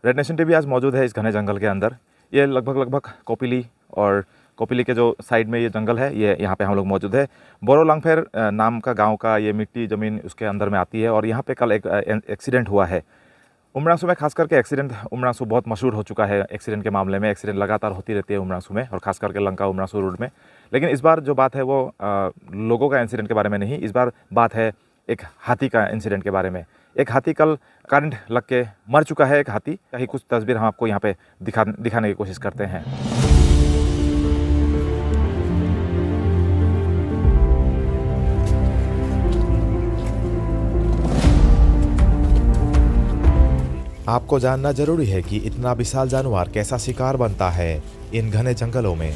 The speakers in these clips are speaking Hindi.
रेड नेशन टीवी आज मौजूद है इस घने जंगल के अंदर। ये लगभग कोपिली और कोपिली के जो साइड में ये जंगल है, ये यहाँ पे हम लोग मौजूद है। बोरो लांगफेर नाम का गांव का ये मिट्टी ज़मीन उसके अंदर में आती है और यहाँ पे कल एक एक्सीडेंट हुआ है उमरांसू में। खास करके एक्सीडेंट उमरांसू बहुत मशहूर हो चुका है एक्सीडेंट के मामले में। एक्सीडेंट लगातार होती रहती है उमरांसू में और खास करके लंका उमरांसू रोड में। लेकिन इस बार जो बात है वो लोगों का इंसिडेंट के बारे में नहीं, इस बार बात है एक हाथी का इंसिडेंट के बारे में। एक हाथी कल करंट लग के मर चुका है। एक हाथी का ही कुछ तस्वीर हम आपको यहाँ पे दिखाने की कोशिश करते हैं। आपको जानना जरूरी है कि इतना विशाल जानवर कैसा शिकार बनता है इन घने जंगलों में।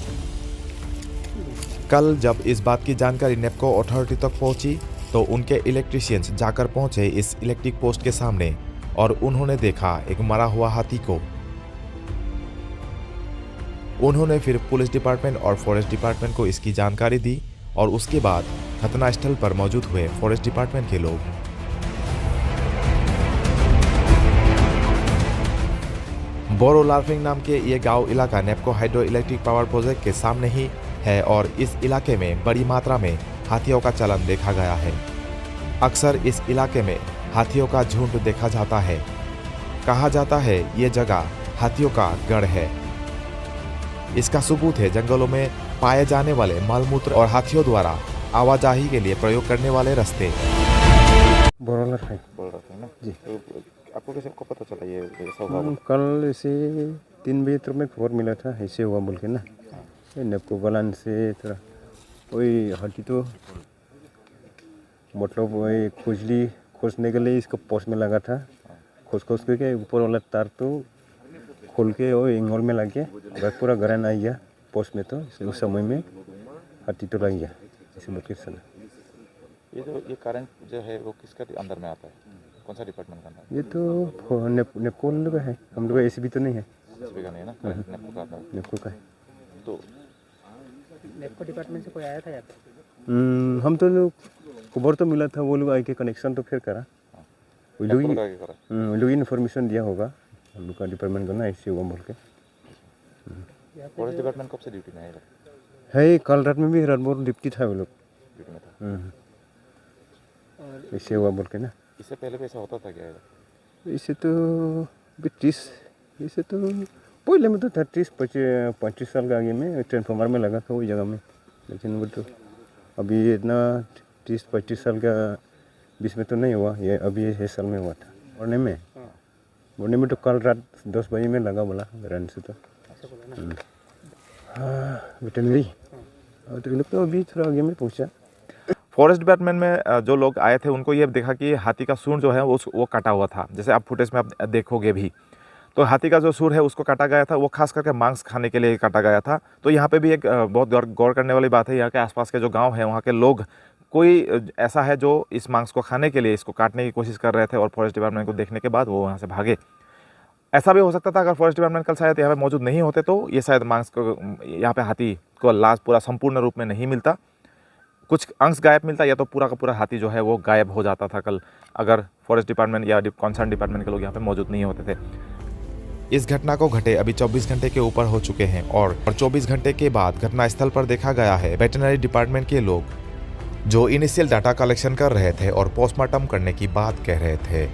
कल जब इस बात की जानकारी नेपको अथॉरिटी तक पहुंची तो उनके इलेक्ट्रिशियंस जाकर पहुंचे इस इलेक्ट्रिक पोस्ट के सामने और उन्होंने देखा एक मरा हुआ हाथी को। उन्होंने फिर पुलिस डिपार्टमेंट और फॉरेस्ट डिपार्टमेंट को इसकी जानकारी दी और उसके बाद घटनास्थल पर मौजूद हुए फॉरेस्ट डिपार्टमेंट के लोग। बोरो लार्फिंग नाम के ये गांव इलाका NEEPCO hydro electric power project के सामने ही है और इस इलाके में बड़ी मात्रा में हाथियों का चलन देखा गया है। अक्सर इस इलाके में हाथियों का झुंड देखा जाता है। कहा जाता है ये जगह हाथियों का गढ़ है। इसका सबूत है जंगलों में पाए जाने वाले मलमूत्र और हाथियों द्वारा आवाजाही के लिए प्रयोग करने वाले रास्ते। बोल रहे ना जी, तो आपको कैसे को पता चला ये ऐसा हुआ? कल ऐसे 3 बजे तक में खबर मिला था ऐसे हुआ बोल के ना। नेपको बलान से थोड़ा वही हाथी तो मतलब वही खोजने के लिए इसको पोस्ट में लगा था। खोज के ऊपर वाला तार तो खोल के वो एंगल में लग गया, पूरा गरन आ गया पोस्ट में। तो उस समय में हाथी तो लग गया ऐसे बोल के सुना। ये करंट जो है वो किसका अंदर में आता है? कौन सा डिपार्टमेंट का अंदर? ये तो नेपको लोग है, हम लोग ऐसे भी तो नहीं है। एसबी का नहीं है ना, नेपको का आता है। नेपको का है। तो नेपको डिपार्टमेंट से कोई आया था या हम तो खबर तो मिला था, वो लोग आके कनेक्शन तो फिर करा। वो लोग इन्फॉर्मेशन दिया होगा हम लोग का डिपार्टमेंट को ना ऐसे हुआ बोल के। फॉरेस्ट डिपार्टमेंट कब से ड्यूटी में है? कल रात में भी रात भर ड्यूटी था वो लोग, ड्यूटी में था। ऐसे हुआ बोल के ना। इससे पहले भी ऐसा होता था क्या? इसे तो 30 इसे तो पहले में तो 35 साल का आगे में ट्रांसफार्मर में लगा था वही जगह में। लेकिन वो तो अभी इतना 30-35 साल का बीच में तो नहीं हुआ, ये अभी ये साल में हुआ था। बोलने में तो कल रात 10 बजे में लगा बोला रन से तो। हाँ वेटनरी तो लोग तो अभी थोड़ा आगे में पहुँचा। फॉरेस्ट डिपार्टमेंट में जो लोग आए थे उनको ये देखा कि हाथी का सूंड जो है वो कटा हुआ था। जैसे आप फुटेज में आप देखोगे भी तो हाथी का जो सूर है उसको काटा गया था। वो खास करके मांस खाने के लिए काटा गया था। तो यहाँ पे भी एक बहुत गौर करने वाली बात है। यहाँ के आसपास के जो गांव है वहाँ के लोग कोई ऐसा है जो इस मांस को खाने के लिए इसको काटने की कोशिश कर रहे थे और फॉरेस्ट डिपार्टमेंट को देखने के बाद वो वहाँ से भागे। ऐसा भी हो सकता था अगर फॉरेस्ट डिपार्टमेंट कल शायद यहाँ पे मौजूद नहीं होते तो ये शायद मांस को यहाँ पे हाथी को लाश पूरा संपूर्ण रूप में नहीं मिलता, कुछ अंश गायब मिलता, या तो पूरा का पूरा हाथी जो है वो गायब हो जाता था कल अगर फॉरेस्ट डिपार्टमेंट या कंसर्न डिपार्टमेंट के लोग यहाँ पे मौजूद नहीं होते थे। इस घटना को घटे अभी 24 घंटे के ऊपर हो चुके हैं और 24 घंटे के बाद घटनास्थल पर देखा गया है वेटरनरी डिपार्टमेंट के लोग जो इनिशियल डाटा कलेक्शन कर रहे थे और पोस्टमार्टम करने की बात कह रहे थे।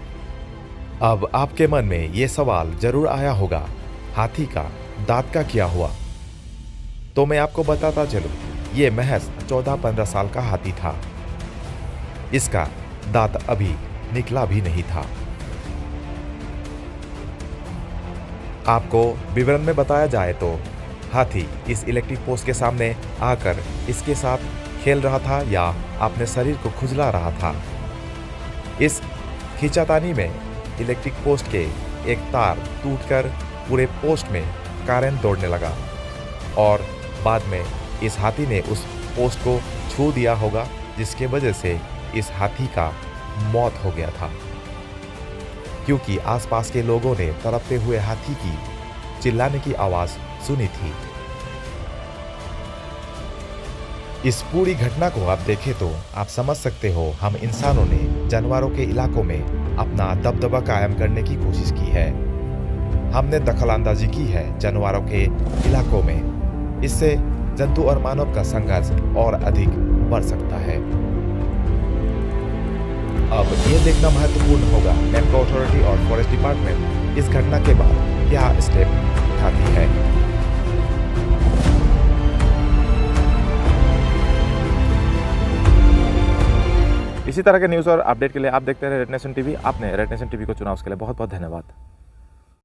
अब आपके मन में ये सवाल जरूर आया होगा, हाथी का दांत का क्या हुआ? तो मैं आपको बताता चलूं, ये महज 14-15 साल का हाथी था। इसका दांत अभी निकला भी नहीं था। आपको विवरण में बताया जाए तो हाथी इस इलेक्ट्रिक पोस्ट के सामने आकर इसके साथ खेल रहा था या अपने शरीर को खुजला रहा था। इस खींचातानी में इलेक्ट्रिक पोस्ट के एक तार टूटकर पूरे पोस्ट में करंट दौड़ने लगा और बाद में इस हाथी ने उस पोस्ट को छू दिया होगा, जिसके वजह से इस हाथी का मौत हो गया था। क्योंकि आसपास के लोगों ने तड़पते हुए हाथी की चिल्लाने की आवाज सुनी थी। इस पूरी घटना को आप देखें तो आप समझ सकते हो हम इंसानों ने जानवरों के इलाकों में अपना दबदबा कायम करने की कोशिश की है। हमने दखलंदाजी की है जानवरों के इलाकों में। इससे जंतु और मानव का संघर्ष और अधिक बढ़ सकता है। अब ये देखना महत्वपूर्ण होगा नेमको अथॉरिटी और फॉरेस्ट डिपार्टमेंट इस घटना के बाद क्या स्टेप उठाती है। इसी तरह के न्यूज़ और अपडेट के लिए आप देखते रहे रेड नेशन टीवी। आपने रेड नेशन टीवी को चुना उसके लिए बहुत बहुत धन्यवाद।